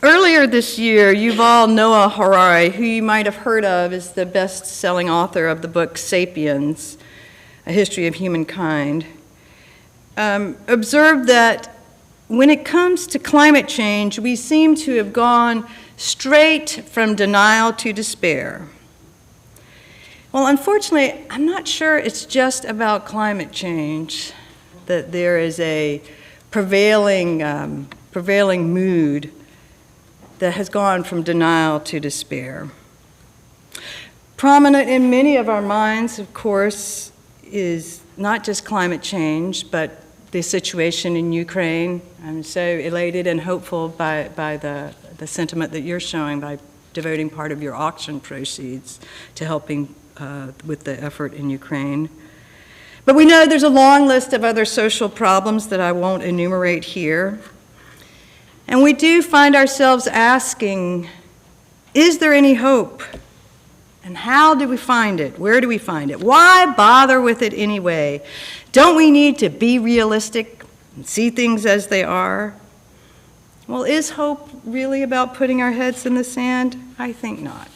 Earlier this year, Yuval Noah Harari, who you might have heard of as the best-selling author of the book *Sapiens: A History of Humankind*, observed that when it comes to climate change, we seem to have gone straight from denial to despair. Well, unfortunately, I'm not sure it's just about climate change that there is a prevailing mood that has gone from denial to despair. Prominent in many of our minds, of course, is not just climate change, but the situation in Ukraine. I'm so elated and hopeful by the sentiment that you're showing by devoting part of your auction proceeds to helping with the effort in Ukraine. But we know there's a long list of other social problems that I won't enumerate here. And we do find ourselves asking, is there any hope? And how do we find it? Where do we find it? Why bother with it anyway? Don't we need to be realistic and see things as they are? Well, is hope really about putting our heads in the sand? I think not.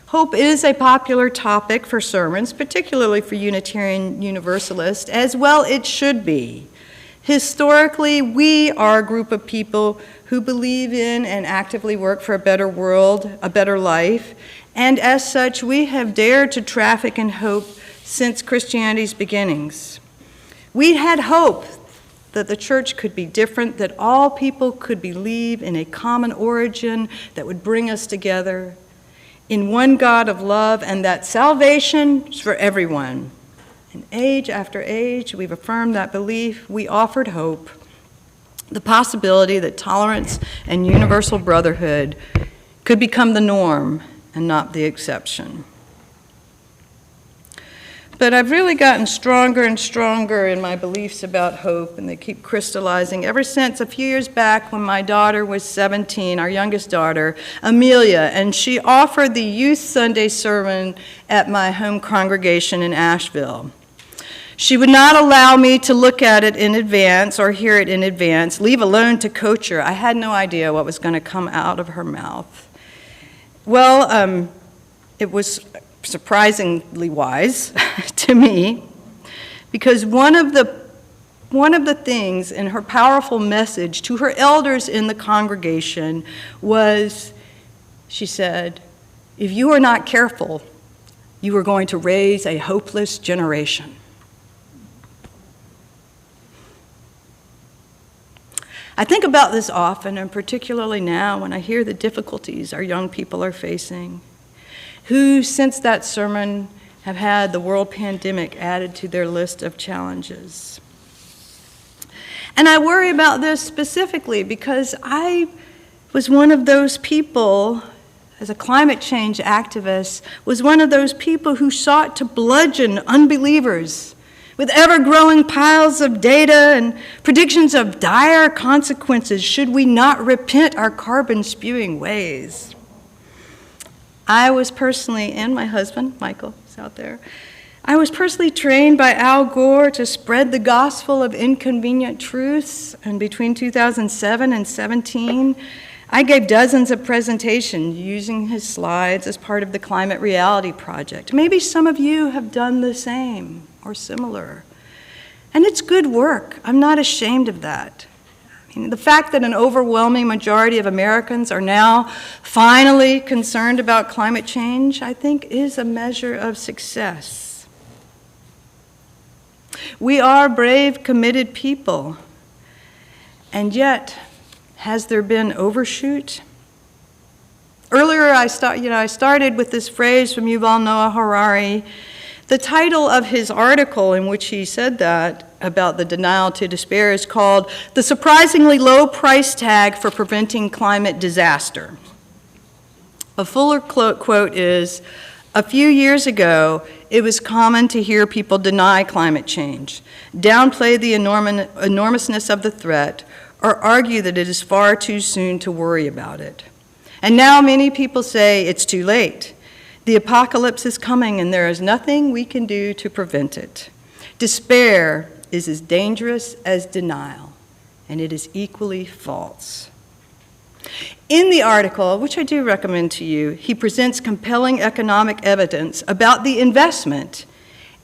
Hope is a popular topic for sermons, particularly for Unitarian Universalists, as well it should be. Historically, we are a group of people who believe in and actively work for a better world, a better life, and as such, we have dared to traffic in hope since Christianity's beginnings. We had hope that the church could be different, that all people could believe in a common origin that would bring us together, in one God of love, and that salvation is for everyone. And age after age, we've affirmed that belief. We offered hope, the possibility that tolerance and universal brotherhood could become the norm and not the exception. But I've really gotten stronger and stronger in my beliefs about hope, and they keep crystallizing ever since a few years back when my daughter was 17, our youngest daughter, Amelia, and she offered the Youth Sunday sermon at my home congregation in Asheville. She would not allow me to look at it in advance or hear it in advance, leave alone to coach her. I had no idea what was going to come out of her mouth. Well, it was surprisingly wise to me, because one of the things in her powerful message to her elders in the congregation was, she said, if you are not careful, you are going to raise a hopeless generation. I think about this often, and particularly now when I hear the difficulties our young people are facing, who, since that sermon, have had the world pandemic added to their list of challenges. And I worry about this specifically because I was one of those people, as a climate change activist, was one of those people who sought to bludgeon unbelievers with ever-growing piles of data and predictions of dire consequences should we not repent our carbon-spewing ways. I was personally, and my husband, Michael, is out there, I was personally trained by Al Gore to spread the gospel of inconvenient truths, and between 2007 and 2017, I gave dozens of presentations using his slides as part of the Climate Reality Project. Maybe some of you have done the same or similar. And it's good work. I'm not ashamed of that. I mean, the fact that an overwhelming majority of Americans are now finally concerned about climate change, I think, is a measure of success. We are brave, committed people, and yet, has there been overshoot? Earlier, I started with this phrase from Yuval Noah Harari. The title of his article in which he said that about the denial to despair is called "The Surprisingly Low Price Tag for Preventing Climate Disaster." A fuller quote is, "A few years ago, it was common to hear people deny climate change, downplay the enormousness of the threat, or argue that it is far too soon to worry about it. And now many people say it's too late. The apocalypse is coming and there is nothing we can do to prevent it. Despair is as dangerous as denial, and it is equally false." In the article, which I do recommend to you, he presents compelling economic evidence about the investment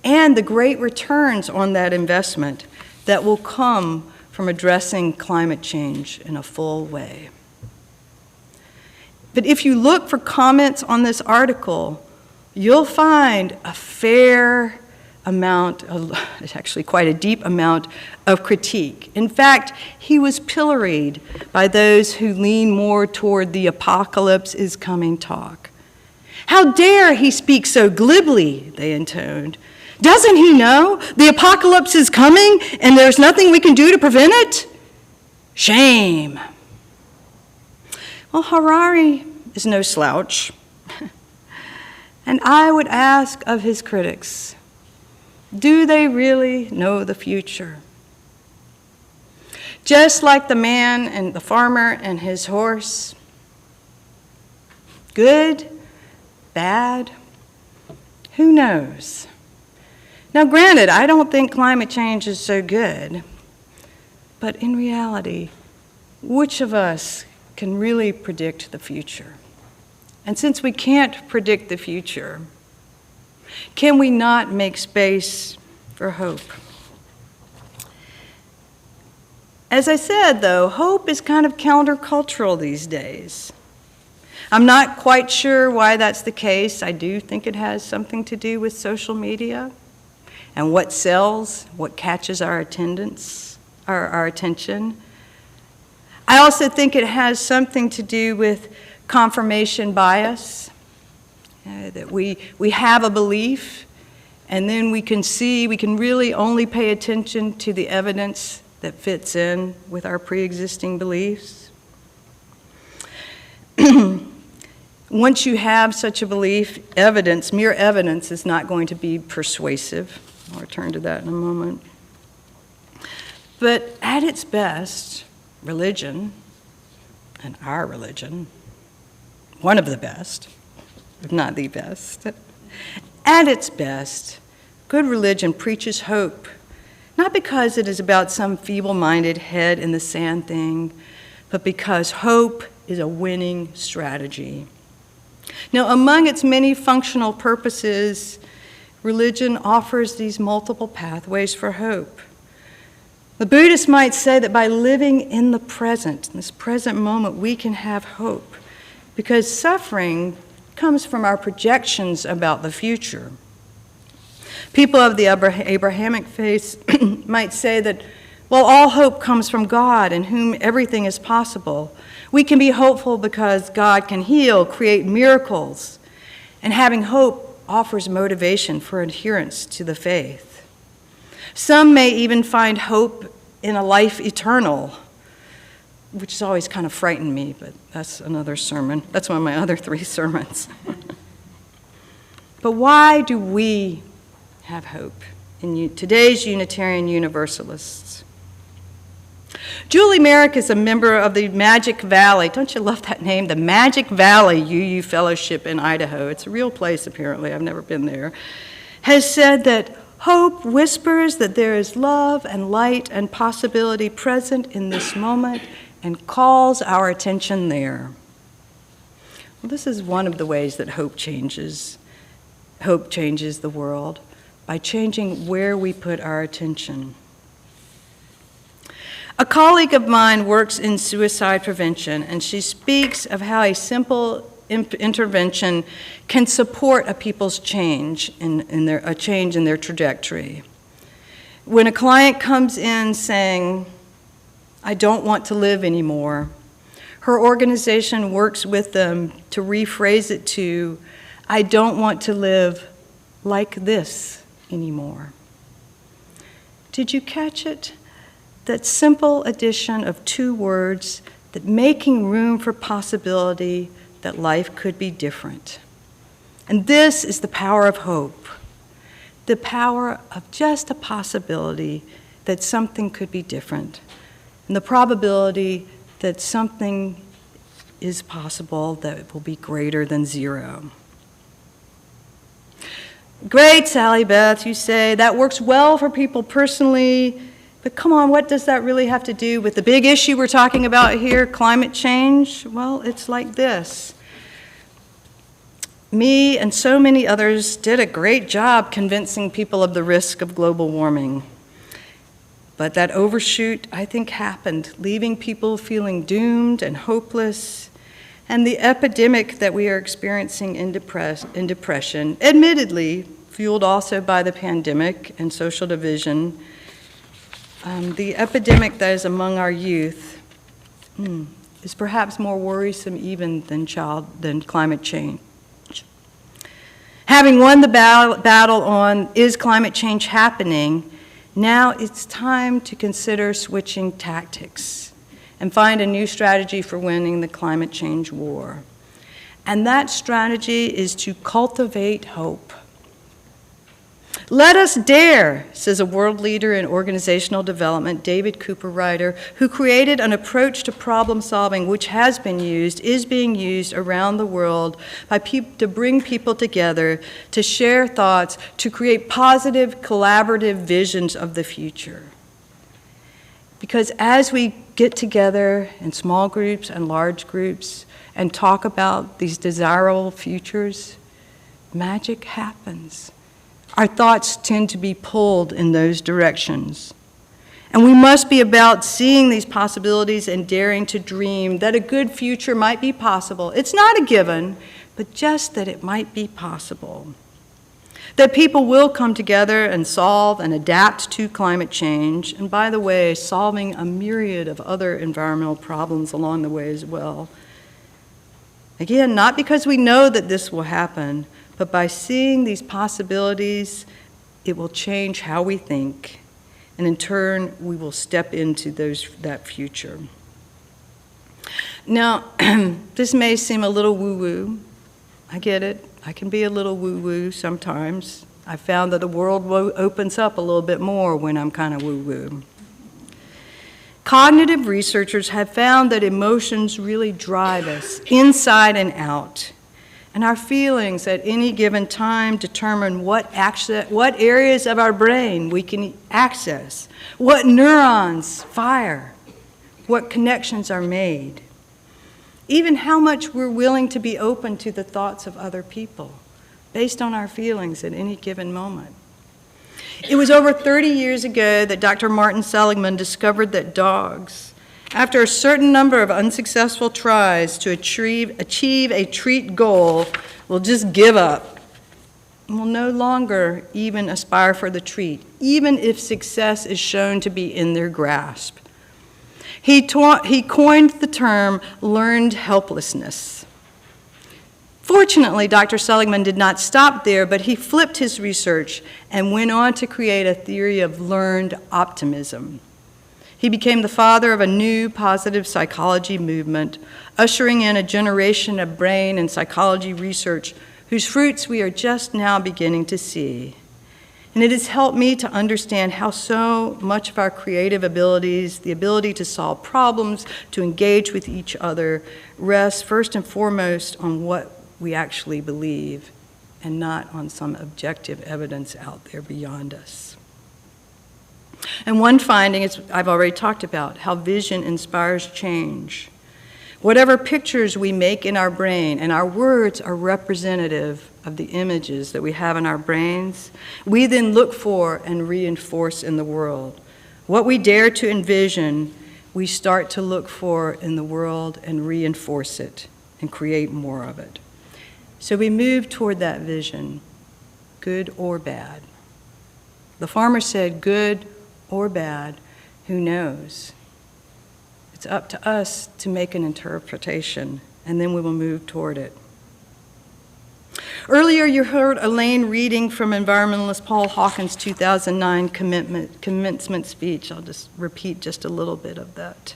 and the great returns on that investment that will come from addressing climate change in a full way. But if you look for comments on this article, you'll find a fair amount, actually quite a deep amount of critique. In fact, he was pilloried by those who lean more toward the apocalypse is coming talk. "How dare he speak so glibly," they intoned. "Doesn't he know the apocalypse is coming and there's nothing we can do to prevent it? Shame." Well, Harari is no slouch. And I would ask of his critics, do they really know the future? Just like the man and the farmer and his horse. Good? Bad? Who knows? Now, granted, I don't think climate change is so good, but in reality, which of us can really predict the future? And since we can't predict the future, can we not make space for hope? As I said, though, hope is kind of countercultural these days. I'm not quite sure why that's the case. I do think it has something to do with social media and what sells, what catches our attendance, our attention. I also think it has something to do with confirmation bias, that we have a belief, and then we can really only pay attention to the evidence that fits in with our pre-existing beliefs. Once you have such a belief, mere evidence is not going to be persuasive. I'll return to that in a moment. But at its best, religion, and our religion, one of the best, if not the best, at its best, good religion preaches hope, not because it is about some feeble-minded head in the sand thing, but because hope is a winning strategy. Now, among its many functional purposes, religion offers these multiple pathways for hope. The Buddhists might say that by living in the present, in this present moment, we can have hope, because suffering comes from our projections about the future. People of the Abrahamic faith might say that, well, all hope comes from God, in whom everything is possible. We can be hopeful because God can heal, create miracles, and having hope offers motivation for adherence to the faith. Some may even find hope in a life eternal, which has always kind of frightened me, but that's another sermon. That's one of my other 3 sermons. But why do we have hope in today's Unitarian Universalists? Julie Merrick is a member of the Magic Valley. Don't you love that name? The Magic Valley UU Fellowship in Idaho. It's a real place, apparently. I've never been there. Has said that hope whispers that there is love and light and possibility present in this moment and calls our attention there. Well, this is one of the ways that hope changes. Hope changes the world by changing where we put our attention. A colleague of mine works in suicide prevention, and she speaks of how a simple intervention can support a people's change a change in their trajectory. When a client comes in saying, "I don't want to live anymore," her organization works with them to rephrase it to, "I don't want to live like this anymore." Did you catch it? That simple addition of 2 words, that making room for possibility, that life could be different. And this is the power of hope, the power of just a possibility that something could be different, and the probability that something is possible that will be greater than 0. Great, Sally Beth, you say, that works well for people personally, but come on, what does that really have to do with the big issue we're talking about here, climate change? Well, it's like this. Me and so many others did a great job convincing people of the risk of global warming. But that overshoot, I think, happened, leaving people feeling doomed and hopeless. And the epidemic that we are experiencing in depression, admittedly fueled also by the pandemic and social division, the epidemic that is among our youth is perhaps more worrisome even than climate change. Having won the battle on is climate change happening, now it's time to consider switching tactics and find a new strategy for winning the climate change war. And that strategy is to cultivate hope. Let us dare, says a world leader in organizational development, David Cooper Ryder, who created an approach to problem solving which is being used around the world to bring people together, to share thoughts, to create positive, collaborative visions of the future. Because as we get together in small groups and large groups and talk about these desirable futures, magic happens. Our thoughts tend to be pulled in those directions. And we must be about seeing these possibilities and daring to dream that a good future might be possible. It's not a given, but just that it might be possible. That people will come together and solve and adapt to climate change, and by the way, solving a myriad of other environmental problems along the way as well. Again, not because we know that this will happen, but by seeing these possibilities, it will change how we think, and in turn, we will step into that future. Now, this may seem a little woo-woo. I get it. I can be a little woo-woo sometimes. I found that the world opens up a little bit more when I'm kind of woo-woo. Cognitive researchers have found that emotions really drive us inside and out. And our feelings at any given time determine what areas of our brain we can access, what neurons fire, what connections are made, even how much we're willing to be open to the thoughts of other people based on our feelings at any given moment. It was over 30 years ago that Dr. Martin Seligman discovered that dogs, after a certain number of unsuccessful tries to achieve a treat goal, will just give up and will no longer even aspire for the treat, even if success is shown to be in their grasp. He coined the term learned helplessness. Fortunately, Dr. Seligman did not stop there, but he flipped his research and went on to create a theory of learned optimism. He became the father of a new positive psychology movement, ushering in a generation of brain and psychology research whose fruits we are just now beginning to see. And it has helped me to understand how so much of our creative abilities, the ability to solve problems, to engage with each other, rests first and foremost on what we actually believe and not on some objective evidence out there beyond us. And one finding is I've already talked about, how vision inspires change. Whatever pictures we make in our brain, and our words are representative of the images that we have in our brains, we then look for and reinforce in the world. What we dare to envision, we start to look for in the world and reinforce it and create more of it. So we move toward that vision, good or bad. The farmer said, good or bad, who knows? It's up to us to make an interpretation, and then we will move toward it. Earlier, you heard Elaine reading from environmentalist Paul Hawkins' 2009 commencement speech. I'll just repeat just a little bit of that.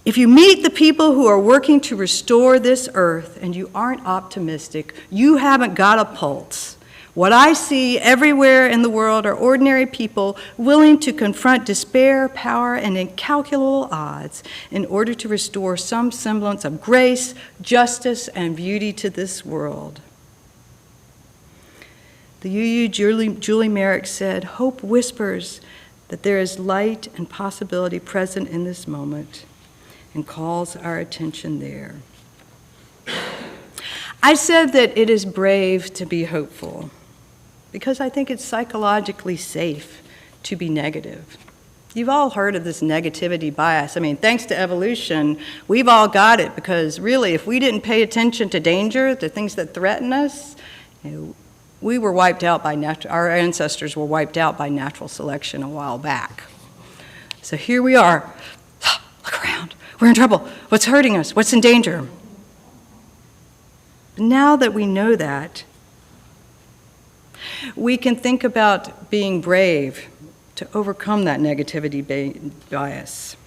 If you meet the people who are working to restore this earth and you aren't optimistic, you haven't got a pulse. What I see everywhere in the world are ordinary people willing to confront despair, power, and incalculable odds in order to restore some semblance of grace, justice, and beauty to this world. The UU Julie Merrick said, hope whispers that there is light and possibility present in this moment and calls our attention there. I said that it is brave to be hopeful, because I think it's psychologically safe to be negative. You've all heard of this negativity bias. I mean, thanks to evolution, we've all got it, because really, if we didn't pay attention to danger, the things that threaten us, we were wiped out by our ancestors were wiped out by natural selection a while back. So here we are. Look around. We're in trouble. What's hurting us? What's in danger? Now that we know that, we can think about being brave to overcome that negativity bias.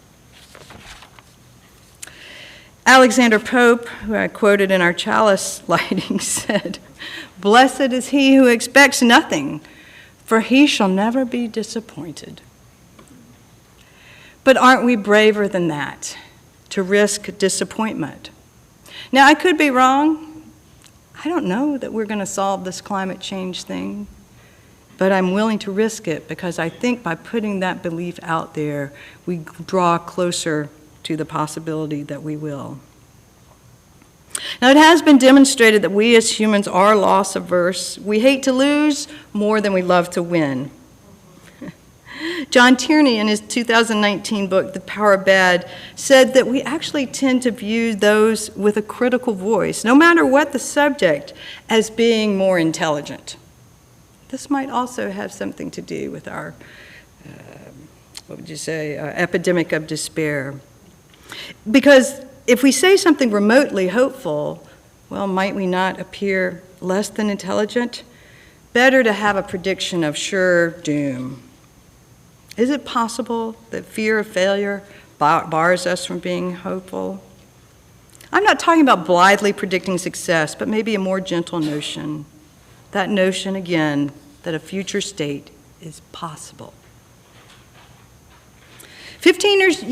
Alexander Pope, who I quoted in our chalice lighting, said, "Blessed is he who expects nothing, for he shall never be disappointed." But aren't we braver than that, to risk disappointment? Now, I could be wrong. I don't know that we're going to solve this climate change thing, but I'm willing to risk it, because I think by putting that belief out there, we draw closer to the possibility that we will. Now, it has been demonstrated that we as humans are loss averse. We hate to lose more than we love to win. John Tierney, in his 2019 book, The Power of Bad, said that we actually tend to view those with a critical voice, no matter what the subject, as being more intelligent. This might also have something to do with our, epidemic of despair. Because if we say something remotely hopeful, well, might we not appear less than intelligent? Better to have a prediction of sure doom. Is it possible that fear of failure bars us from being hopeful? I'm not talking about blithely predicting success, but maybe a more gentle notion. That notion, again, that a future state is possible. 15 or so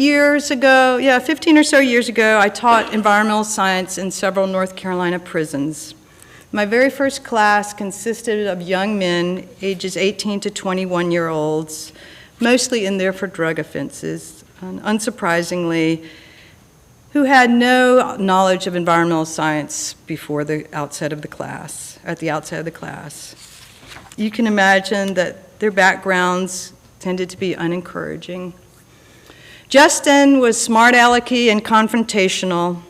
years ago, I taught environmental science in several North Carolina prisons. My very first class consisted of young men, ages 18 to 21-year-olds, mostly in there for drug offenses, and unsurprisingly, who had no knowledge of environmental science before the outset of the class, at the outset of the class. You can imagine that their backgrounds tended to be unencouraging. Justin was smart alecky and confrontational,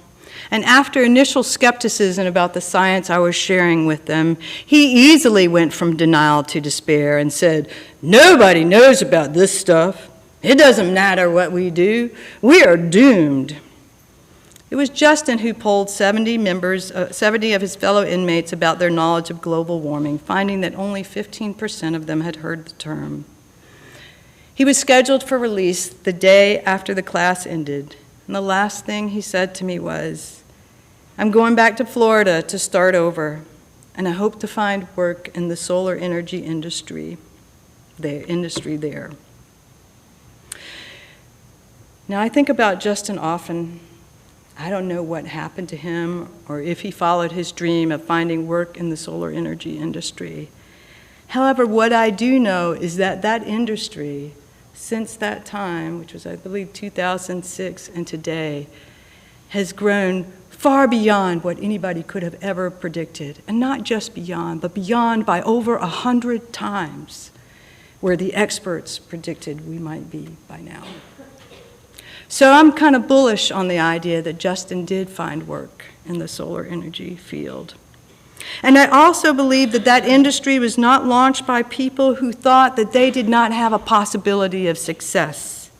and after initial skepticism about the science I was sharing with them, he easily went from denial to despair and said, "Nobody knows about this stuff. It doesn't matter what we do. We are doomed." It was Justin who polled 70 of his fellow inmates about their knowledge of global warming, finding that only 15% of them had heard the term. He was scheduled for release the day after the class ended, and the last thing he said to me was, "I'm going back to Florida to start over, and I hope to find work in the solar energy industry, the industry there." Now, I think about Justin often. I don't know what happened to him or if he followed his dream of finding work in the solar energy industry. However, what I do know is that that industry, since that time, which was, I believe, 2006 and today, has grown far beyond what anybody could have ever predicted. And not just beyond, but beyond by over 100 times where the experts predicted we might be by now. So I'm kind of bullish on the idea that Justin did find work in the solar energy field. And I also believe that that industry was not launched by people who thought that they did not have a possibility of success.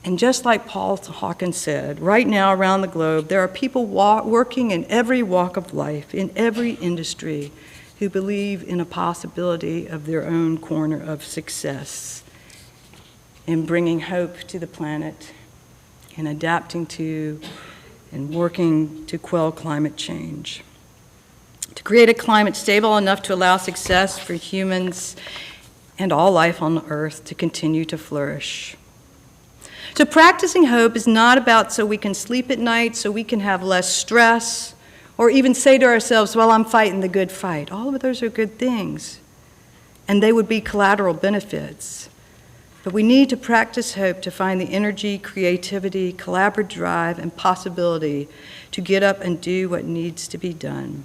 And just like Paul Hawkins said, right now around the globe, there are people working in every walk of life, in every industry, who believe in a possibility of their own corner of success in bringing hope to the planet, in adapting to and working to quell climate change, to create a climate stable enough to allow success for humans and all life on Earth to continue to flourish. So practicing hope is not about so we can sleep at night, so we can have less stress, or even say to ourselves, well, I'm fighting the good fight. All of those are good things, and they would be collateral benefits. But we need to practice hope to find the energy, creativity, collaborative drive, and possibility to get up and do what needs to be done.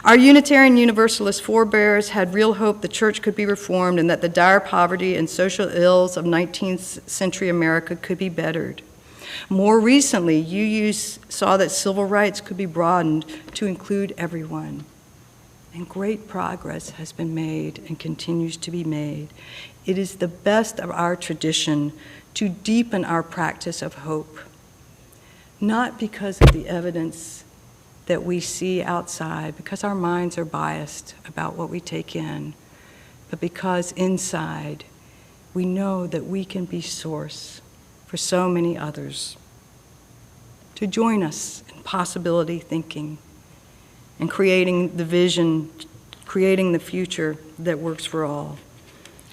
Our Unitarian Universalist forebears had real hope the church could be reformed and that the dire poverty and social ills of 19th century America could be bettered. More recently, UU saw that civil rights could be broadened to include everyone. And great progress has been made and continues to be made. It is the best of our tradition to deepen our practice of hope, not because of the evidence that we see outside, because our minds are biased about what we take in, but because inside we know that we can be source for so many others to join us in possibility thinking and creating the vision, creating the future that works for all,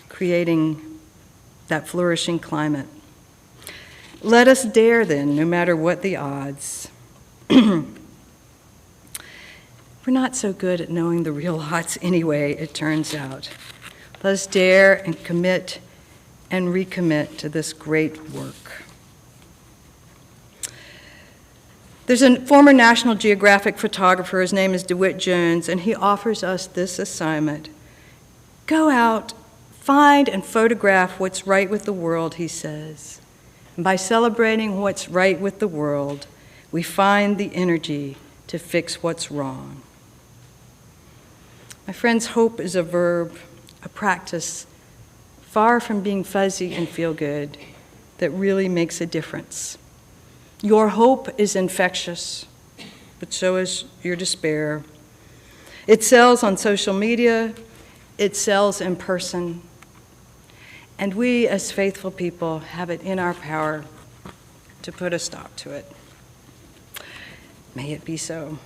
creating that flourishing climate. Let us dare then, no matter what the odds. We're not so good at knowing the real odds anyway, it turns out. Let us dare and commit and recommit to this great work. There's a former National Geographic photographer, his name is Dewitt Jones, and he offers us this assignment. Go out, find and photograph what's right with the world, he says. And by celebrating what's right with the world, we find the energy to fix what's wrong. My friends, hope is a verb, a practice, far from being fuzzy and feel good, that really makes a difference. Your hope is infectious, but so is your despair. It sells on social media, it sells in person, and we as faithful people have it in our power to put a stop to it. May it be so.